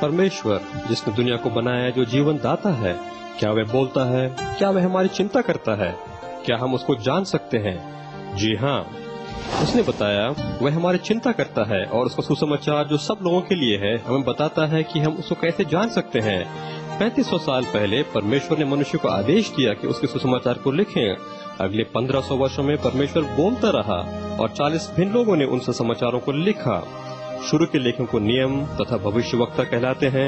परमेश्वर जिसने दुनिया को बनाया, जो जीवन दाता है, क्या वह बोलता है? क्या वह हमारी चिंता करता है? क्या हम उसको जान सकते हैं? जी हाँ, उसने बताया वह हमारी चिंता करता है और उसका सुसमाचार जो सब लोगों के लिए है हमें बताता है कि हम उसको कैसे जान सकते हैं। 3500 साल पहले परमेश्वर ने मनुष्य को आदेश दिया कि उसके सुसमाचार को लिखें। अगले 1500 वर्षों में परमेश्वर बोलता रहा और 40 भिन्न लोगों ने उन समाचारों को लिखा। शुरू के लेखों को नियम तथा भविष्यवक्ता कहलाते हैं।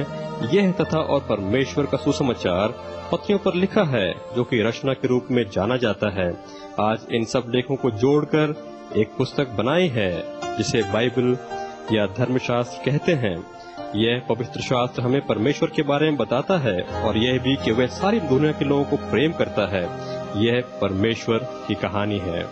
यह तथा और परमेश्वर का सुसमाचार पत्रियों पर लिखा है, जो कि रचना के रूप में जाना जाता है। आज इन सब लेखों को जोड़कर एक पुस्तक बनाई है, जिसे बाइबल या धर्मशास्त्र कहते हैं। यह पवित्र शास्त्र हमें परमेश्वर के बारे में बताता है और यह भी कि वह सारी दुनिया के लोगों को प्रेम करता है। यह परमेश्वर की कहानी है।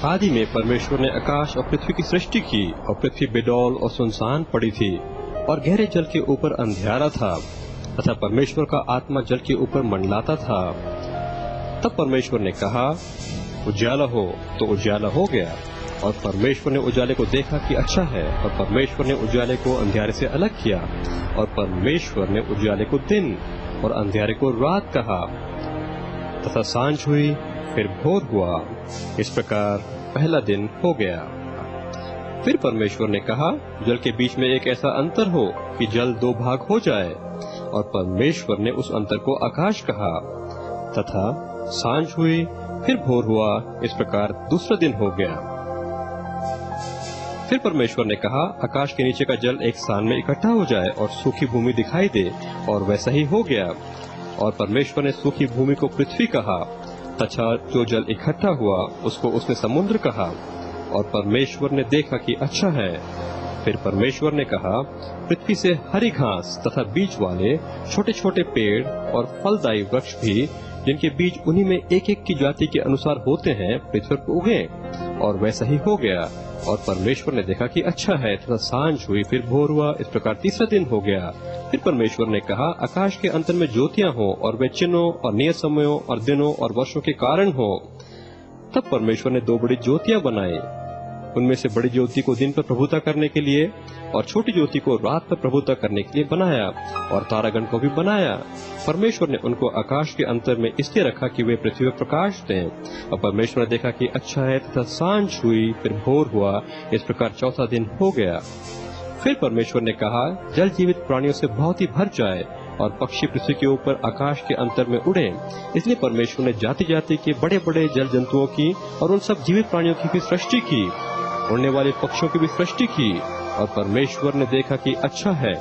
आदि में परमेश्वर ने आकाश और पृथ्वी की सृष्टि की और पृथ्वी बेडौल और सुनसान पड़ी थी और गहरे जल के ऊपर अंधियारा था तथा परमेश्वर का आत्मा जल के ऊपर मंडलाता था। तब परमेश्वर ने कहा, उजाला हो, तो उजाला हो गया। और परमेश्वर ने उजाले को देखा कि अच्छा है, और परमेश्वर ने उजाले को अंधियारे से अलग किया। और परमेश्वर ने उजाले को दिन और अंधियारे को रात कहा। तथा सांझ हुई, फिर भोर हुआ। इस प्रकार पहला दिन हो गया। फिर परमेश्वर ने कहा, जल के बीच में एक ऐसा अंतर हो कि जल 2 भाग हो जाए। और परमेश्वर ने उस अंतर को आकाश कहा। तथा सांझ हुई, फिर भोर हुआ। इस प्रकार दूसरा दिन हो गया। फिर परमेश्वर ने कहा, आकाश के नीचे का जल एक स्थान में इकट्ठा हो जाए और सूखी भूमि दिखाई दे, और वैसा ही हो गया। और परमेश्वर ने सूखी भूमि को पृथ्वी कहा तथा जो जल इकट्ठा हुआ उसको उसने समुद्र कहा। और परमेश्वर ने देखा कि अच्छा है। फिर परमेश्वर ने कहा, पृथ्वी से हरी घास तथा बीज वाले छोटे छोटे पेड़ और फलदायी वृक्ष भी, जिनके बीज उन्हीं में एक एक की जाति के अनुसार होते हैं, पृथ्वी पर उगे। और वैसा ही हो गया। और परमेश्वर ने देखा कि अच्छा है। तथा सांझ हुई, फिर भोर हुआ। इस प्रकार तीसरा दिन हो गया। फिर परमेश्वर ने कहा, आकाश के अंतर में ज्योतियां हो और वे चिन्हों और नियत समयों और दिनों और वर्षों के कारण हो। तब परमेश्वर ने 2 बड़ी ज्योतियां बनाई। उनमें से बड़ी ज्योति को दिन पर प्रभुता करने के लिए और छोटी ज्योति को रात पर प्रभुता करने के लिए बनाया। और तारागण को भी बनाया। परमेश्वर ने उनको आकाश के अंतर में इसलिए रखा कि वे पृथ्वी पर प्रकाश दें। और परमेश्वर ने देखा कि अच्छा है। तथा सांझ हुई, फिर भोर हुआ। इस प्रकार चौथा दिन हो गया। फिर परमेश्वर ने कहा, जल जीवित प्राणियों से बहुत ही भर जाए और पक्षी पृथ्वी के ऊपर आकाश के अंतर में उड़े। इसलिए परमेश्वर ने जाति जाति के बड़े बड़े जल जंतुओं की और उन सब जीवित प्राणियों की भी सृष्टि की, उड़ने वाले पक्षियों की भी सृष्टि की। और परमेश्वर ने देखा कि अच्छा है।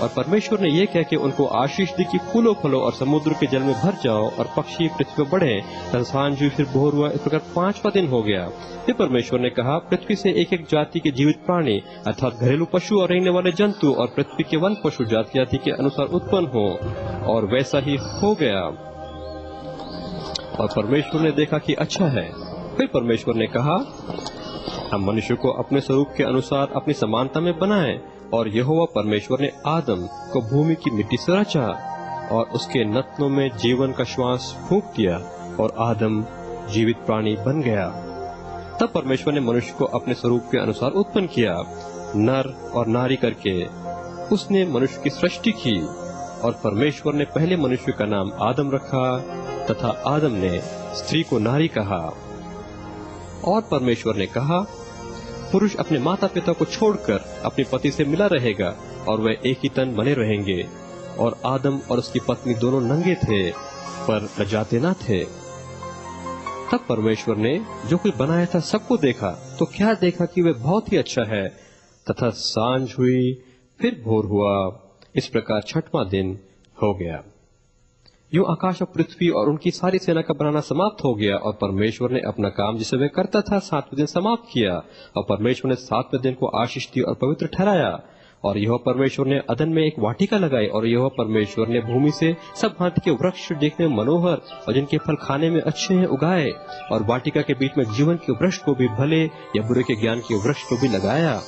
और परमेश्वर ने यह कह के उनको आशीष दी कि फूलो फलो और समुद्र के जल में भर जाओ और पक्षी पृथ्वी पर बढ़े। तथा सांझ हुई, फिर भोर हुआ। इस प्रकार 5वां दिन हो गया। फिर परमेश्वर ने कहा, पृथ्वी से एक एक जाति के जीवित प्राणी अर्थात घरेलू पशु और रेंगने वाले जंतु और पृथ्वी के वन पशु जाति जाति के अनुसार उत्पन्न हो। और वैसा ही हो गया। और परमेश्वर ने देखा कि अच्छा है। फिर परमेश्वर ने कहा, हम मनुष्य को अपने स्वरूप के अनुसार अपनी समानता में बनाएं। और यहोवा परमेश्वर ने आदम को भूमि की मिट्टी से रचा और उसके नथनों में जीवन का श्वास फूंक दिया और आदम जीवित प्राणी बन गया। तब परमेश्वर ने मनुष्य को अपने स्वरूप के अनुसार उत्पन्न किया, नर और नारी करके उसने मनुष्य की सृष्टि की। और परमेश्वर ने पहले मनुष्य का नाम आदम रखा तथा आदम ने स्त्री को नारी कहा। और परमेश्वर ने कहा, पुरुष अपने माता पिता को छोड़कर अपने पति से मिला रहेगा और वे एक ही तन बने रहेंगे। और आदम और उसकी पत्नी दोनों नंगे थे, पर लजाते न थे। तब परमेश्वर ने जो कुछ बनाया था सबको देखा, तो क्या देखा कि वे बहुत ही अच्छा है। तथा सांझ हुई, फिर भोर हुआ। इस प्रकार 6वां दिन हो गया। यूं आकाश और पृथ्वी और उनकी सारी सेना का बनाना समाप्त हो गया। और परमेश्वर ने अपना काम जिसे वह करता था 7वें दिन समाप्त किया। और परमेश्वर ने 7वें दिन को आशीष दी और पवित्र ठहराया। और यहोवा परमेश्वर ने अदन में एक वाटिका लगाई, और यहोवा परमेश्वर ने भूमि से सब भांति के वृक्ष देखने में मनोहर और जिनके फल खाने में अच्छे हैं उगाए, और वाटिका के बीच में जीवन के वृक्ष को भी, भले या बुरे के ज्ञान के वृक्ष को भी लगाया,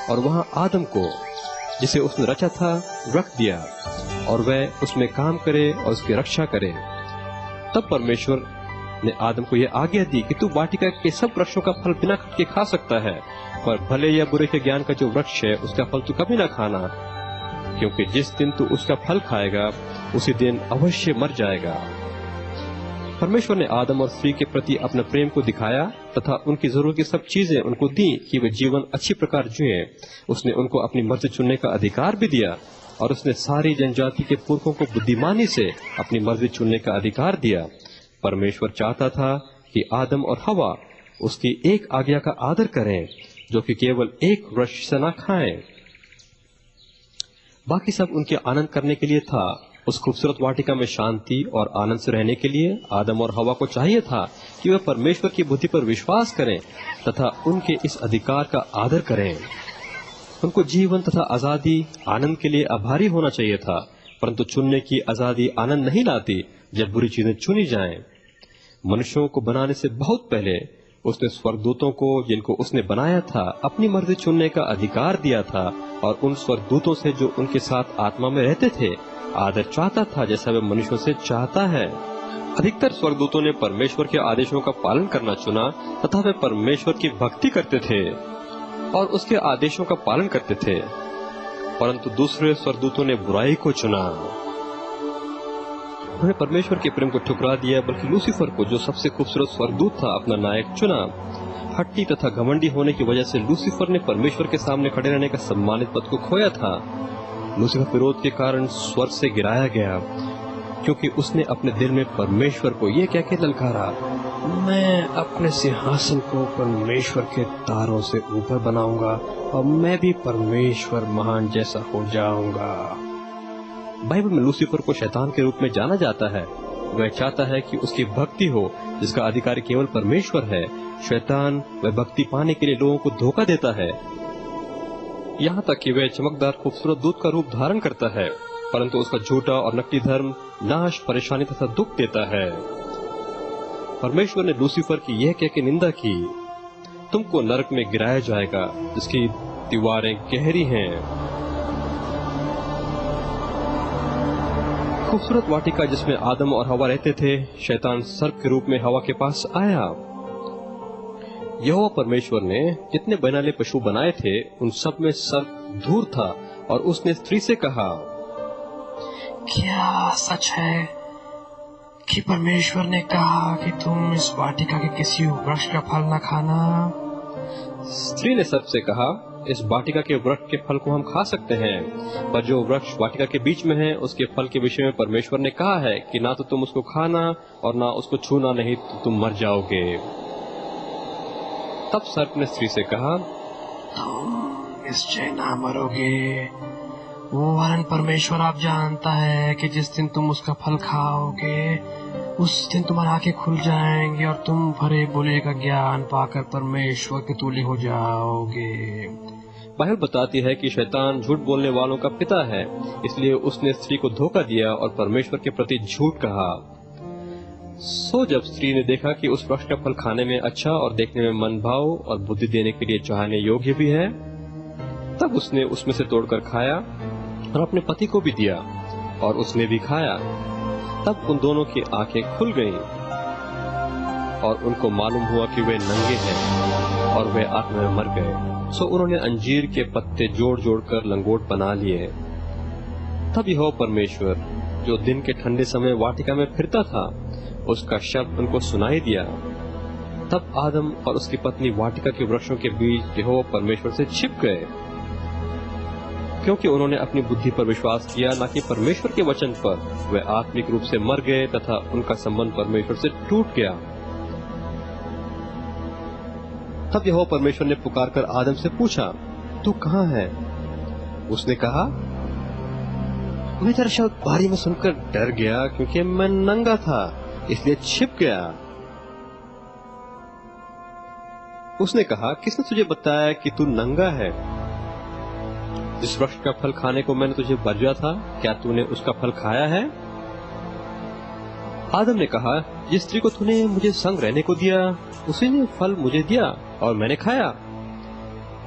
और वहां आदम को जिसे उसने रचा था रख दिया, और वह उसमें काम करे और उसकी रक्षा करे। तब परमेश्वर ने आदम को यह आज्ञा दी कि तू वाटिका के सब वृक्षों का फल बिना खटके खा सकता है, पर भले या बुरे के ज्ञान का जो वृक्ष है उसका फल तू कभी ना खाना, क्योंकि जिस दिन तू उसका फल खाएगा उसी दिन अवश्य मर जाएगा। परमेश्वर ने आदम और स्त्री के प्रति अपने प्रेम को दिखाया तथा उनकी जरूरत की सब चीजें उनको दी कि वे जीवन अच्छी प्रकार जिए। उसने उनको अपनी मर्जी चुनने का अधिकार भी दिया, और उसने सारी जनजाति के पुरखों को बुद्धिमानी से अपनी मर्जी चुनने का अधिकार दिया। परमेश्वर चाहता था कि आदम और हवा उसकी एक आज्ञा का आदर करें, जो कि केवल एक वृक्ष से न खाएं। बाकी सब उनके आनंद करने के लिए था। उस खूबसूरत वाटिका में शांति और आनंद से रहने के लिए आदम और हवा को चाहिए था कि वे परमेश्वर की बुद्धि पर विश्वास करें तथा उनके इस अधिकार का आदर करें। उनको जीवन तथा आजादी आनंद के लिए आभारी होना चाहिए था, परंतु चुनने की आजादी आनंद नहीं लाती जब बुरी चीजें चुनी जाएं। मनुष्यों को बनाने से बहुत पहले उसने स्वर्गदूतों को, जिनको उसने बनाया था, अपनी मर्जी चुनने का अधिकार दिया था, और उन स्वर्गदूतों से जो उनके साथ आत्मा में रहते थे आदर चाहता था जैसा वह मनुष्यों से चाहता है। अधिकतर स्वर्गदूतों ने परमेश्वर के आदेशों का पालन करना चुना तथा वे परमेश्वर की भक्ति करते थे और उसके आदेशों का पालन करते थे, परंतु दूसरे स्वर्गदूतों ने बुराई को चुना। उन्होंने परमेश्वर के प्रेम को ठुकरा दिया, बल्कि लूसीफर को, जो सबसे खूबसूरत स्वर्गदूत था, अपना नायक चुना। हट्टी तथा घमंडी होने की वजह से लूसीफर ने परमेश्वर के सामने खड़े रहने का सम्मानित पद को खोया था। लूसीफर विरोध के कारण स्वर्ग से गिराया गया, क्योंकि उसने अपने दिल में परमेश्वर को यह कह के ललकारा, मैं अपने सिंहासन को परमेश्वर के तारों से ऊपर बनाऊंगा और मैं भी परमेश्वर महान जैसा हो जाऊंगा। बाइबल में लूसीफर को शैतान के रूप में जाना जाता है। वह चाहता है कि उसकी भक्ति हो, जिसका अधिकारी केवल परमेश्वर है। शैतान वह भक्ति पाने के लिए लोगों को धोखा देता है, यहाँ तक कि वह चमकदार खूबसूरत दूत का रूप धारण करता है, परंतु उसका झूठा और नकली धर्म नाश, परेशानी तथा दुख देता है। परमेश्वर ने लूसीफर की यह कह के निंदा की, तुमको नरक में गिराया जाएगा जिसकी दीवारें गहरी हैं। खूबसूरत वाटिका जिसमें आदम और हवा रहते थे, शैतान सर्प के रूप में हवा के पास आया। यहोवा परमेश्वर ने जितने बनाले पशु बनाए थे उन सब में सर्प धूर था, और उसने स्त्री से कहा, क्या सच है कि परमेश्वर ने कहा कि तुम इस वाटिका के किसी वृक्ष का फल न खाना? स्त्री ने सर्प से कहा, इस वाटिका के वृक्ष के फल को हम खा सकते हैं, पर जो वृक्ष वाटिका के बीच में है उसके फल के विषय में परमेश्वर ने कहा है कि ना तो तुम उसको खाना और ना उसको छूना, नहीं तो तुम मर जाओगे। तब सर्प ने स्त्री से कहा, तुम निश्चय ना मरोगे। वो वरन परमेश्वर आप जानता है कि जिस दिन तुम उसका फल खाओगे उस दिन तुम्हारी आंखें खुल जाएंगी और तुम भरे बुरे का ज्ञान पाकर परमेश्वर के तुल्य हो जाओगे। बाइबल बताती है कि शैतान झूठ बोलने वालों का पिता है, इसलिए उसने स्त्री को धोखा दिया और परमेश्वर के प्रति झूठ कहा। सो जब स्त्री ने देखा कि उस वृक्ष का फल खाने में अच्छा और देखने में मन भाव और बुद्धि देने के लिए चाहने योग्य भी है, तब उसने उसमें से तोड़कर खाया और अपने पति को भी दिया, और उसने भी खाया। तब उन दोनों की आंखें खुल गईं और उनको मालूम हुआ कि वे नंगे हैं, और वे आत्मा में मर गए। सो उन्होंने अंजीर के पत्ते जोड़ जोड़ कर लंगोट बना लिए। तब यहोवा परमेश्वर, जो दिन के ठंडे समय वाटिका में फिरता था, उसका शब्द उनको सुनाई दिया। तब आदम और उसकी पत्नी वाटिका के वृक्षों के बीच यहोवा परमेश्वर से छिप गए, क्योंकि उन्होंने अपनी बुद्धि पर विश्वास किया, न कि परमेश्वर के वचन पर। वे आत्मिक रूप से मर गए तथा उनका संबंध परमेश्वर से टूट गया। तब यहोवा परमेश्वर ने पुकारकर आदम से पूछा, तू कहाँ है? उसने कहा, मैं तेरा शब्द बारी में सुनकर डर गया, क्योंकि मैं नंगा था, इसलिए छिप गया। उसने कहा, किसने तुझे बताया कि तू नंगा है? जिस वृक्ष का फल खाने को मैंने तुझे बरजा था, क्या तूने उसका फल खाया है? आदम ने कहा, जिस स्त्री को तूने मुझे संग रहने को दिया, उसी ने फल मुझे दिया और मैंने खाया।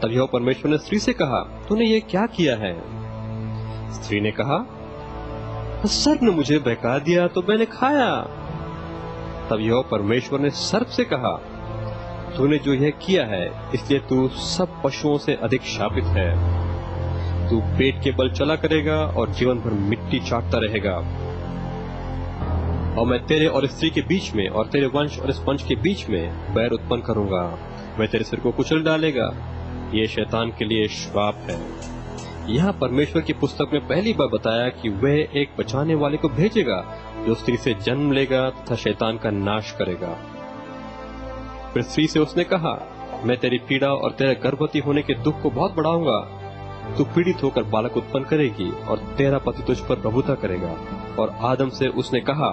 तब यहोवा परमेश्वर ने स्त्री से कहा, तूने ये क्या किया है? स्त्री ने कहा, सर्प ने मुझे बहका दिया तो मैंने खाया। तब यहोवा परमेश्वर ने सर्प से कहा, तूने जो यह किया है, इसलिए तू सब पशुओं से अधिक शापित है। तू पेट के बल चला करेगा और जीवन भर मिट्टी चाटता रहेगा। और मैं तेरे और स्त्री के बीच में और तेरे वंश और इस वंश के बीच में बैर उत्पन्न करूंगा। वह तेरे सिर को कुचल डालेगा। ये शैतान के लिए श्राप है। यहाँ परमेश्वर की पुस्तक में पहली बार बताया कि वह एक बचाने वाले को भेजेगा जो स्त्री से जन्म लेगा तथा शैतान का नाश करेगा। फिर स्त्री से उसने कहा, मैं तेरी पीड़ा और तेरे गर्भवती होने के दुख को बहुत बढ़ाऊंगा। तू पीड़ित होकर बालक उत्पन्न करेगी और तेरा पति तुझ पर प्रभुता करेगा। और आदम से उसने कहा,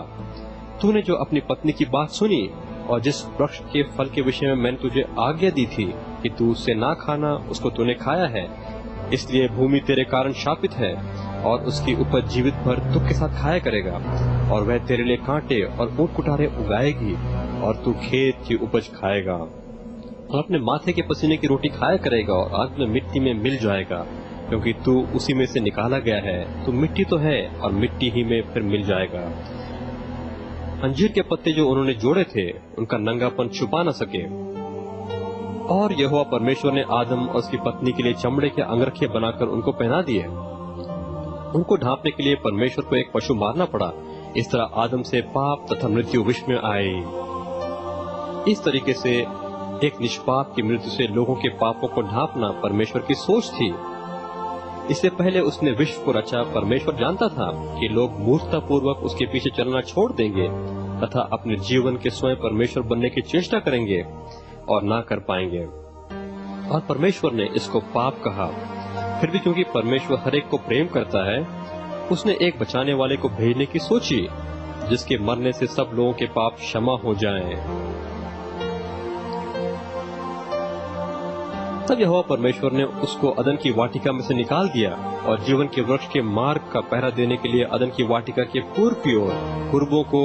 तूने जो अपनी पत्नी की बात सुनी और जिस वृक्ष के फल के विषय में मैंने तुझे आज्ञा दी थी कि तू उससे ना खाना, उसको तूने खाया है। इसलिए भूमि तेरे कारण शापित है और उसकी उपज जीवित भर दुख के साथ खाया करेगा। और वह तेरे लिए कांटे और ऊंट कुठारे उगाएगी और तू खेत की उपज खाएगा और अपने माथे के पसीने की रोटी खाया करेगा और आग में मिट्टी में मिल जाएगा, क्योंकि तू उसी में से निकाला गया है। तू मिट्टी तो है और मिट्टी ही में फिर मिल जाएगा। अंजीर के पत्ते जो उन्होंने जोड़े थे, उनका नंगापन छुपा न सके। और यहोवा परमेश्वर ने आदम और उसकी पत्नी के लिए चमड़े के अंगरखे बनाकर उनको पहना दिए। उनको ढांपने के लिए परमेश्वर को एक पशु मारना पड़ा। इस तरह आदम से पाप तथा मृत्यु विश्व में आई। इस तरीके से एक निष्पाप की मृत्यु से लोगों के पापों को ढांपना परमेश्वर की सोच थी। इससे पहले उसने विश्व को रचा। परमेश्वर जानता था कि लोग मूर्खता पूर्वक उसके पीछे चलना छोड़ देंगे तथा अपने जीवन के स्वयं परमेश्वर बनने की चेष्टा करेंगे और ना कर पाएंगे। और परमेश्वर ने इसको पाप कहा। फिर भी क्योंकि परमेश्वर हर एक को प्रेम करता है, उसने एक बचाने वाले को भेजने की सोची, जिसके मरने से सब लोगों के पाप क्षमा हो जाएं। तब यहोवा परमेश्वर ने उसको अदन की वाटिका में से निकाल दिया और जीवन के वृक्ष के मार्ग का पहरा देने के लिए अदन की वाटिका के पूर्व की ओर कुर्बों को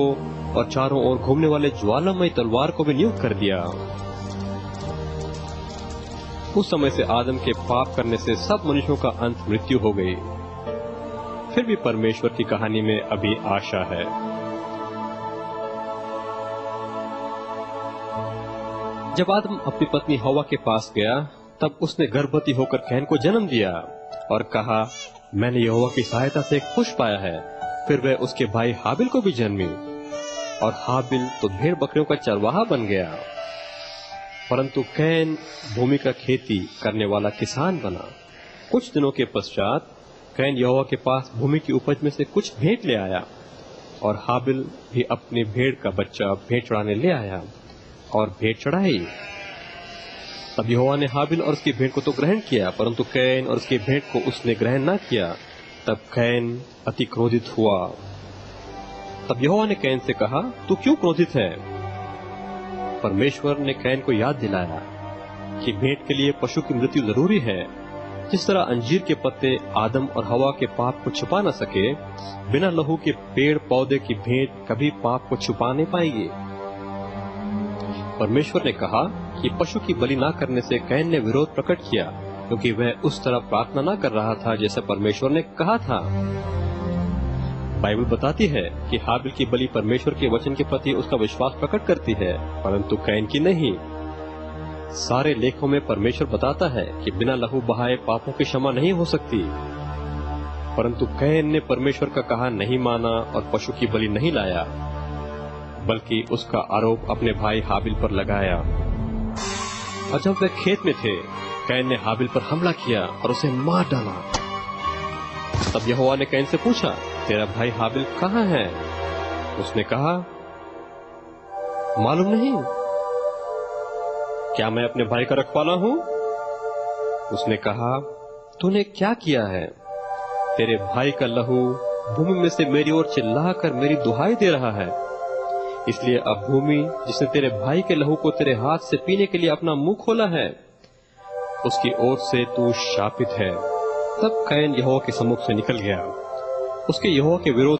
और चारों ओर घूमने वाले ज्वालामयी तलवार को भी नियुक्त कर दिया। उस समय से आदम के पाप करने से सब मनुष्यों का अंत मृत्यु हो गई। फिर भी परमेश्वर की कहानी में अभी आशा है। जब आदम अपनी पत्नी हवा के पास गया, तब उसने गर्भवती होकर कैन को जन्म दिया और कहा, मैंने यहोवा की सहायता से एक पुष्प पाया है। फिर वह उसके भाई हाबिल को भी जन्मी और हाबिल तो भेड़ बकरियों का चरवाहा बन गया, परंतु कैन भूमि का खेती करने वाला किसान बना। कुछ दिनों के पश्चात कैन यहोवा के पास भूमि की उपज में से कुछ भेंट ले आया और हाबिल भी अपनी भेड़ का बच्चा भेंट चढ़ाने ले आया और भेंट चढ़ाई। तब यहोवा ने हाबिल और उसकी भेंट को तो ग्रहण किया, परंतु कैन और उसकी भेंट को उसने ग्रहण न किया। तब कैन अति क्रोधित हुआ। तब यहोवा ने कैन से कहा, तू क्यों क्रोधित है? परमेश्वर ने कैन को याद दिलाया कि भेंट के लिए पशु की मृत्यु जरूरी है। जिस तरह अंजीर के पत्ते आदम और हवा के पाप को छुपा न सके, बिना लहू के पेड़ पौधे की भेंट कभी पाप को छुपा नहीं पाएगी। परमेश्वर ने कहा कि पशु की बलि ना करने से कैन ने विरोध प्रकट किया, क्योंकि वह उस तरह प्रार्थना न कर रहा था जैसे परमेश्वर ने कहा था। बाइबल बताती है कि हाबिल की बलि परमेश्वर के वचन के प्रति उसका विश्वास प्रकट करती है, परंतु कैन की नहीं। सारे लेखों में परमेश्वर बताता है कि बिना लहू बहाए पापों की क्षमा नहीं हो सकती, परंतु कैन ने परमेश्वर का कहा नहीं माना और पशु की बलि नहीं लाया, बल्कि उसका आरोप अपने भाई हाबिल पर लगाया। और जब वे खेत में थे, कैन ने हाबिल पर हमला किया और उसे मार डाला। तब यहोवा ने कैन से पूछा, तेरा भाई हाबिल कहाँ है? उसने कहा, मालूम नहीं। क्या मैं अपने भाई का रखवाला हूँ? उसने कहा, तूने क्या किया है? तेरे भाई का लहू भूमि में से मेरी ओर चिल्लाकर मेरी दुहाई दे रहा है। इसलिए अब भूमि जिसने तेरे भाई के लहू को तेरे हाथ से पीने के लिए अपना मुंह खोला है, उसकी ओर से तू शापित है। तब कैन यहोवा के सम्मुख से निकल गया। उसके यहोवा के विरोध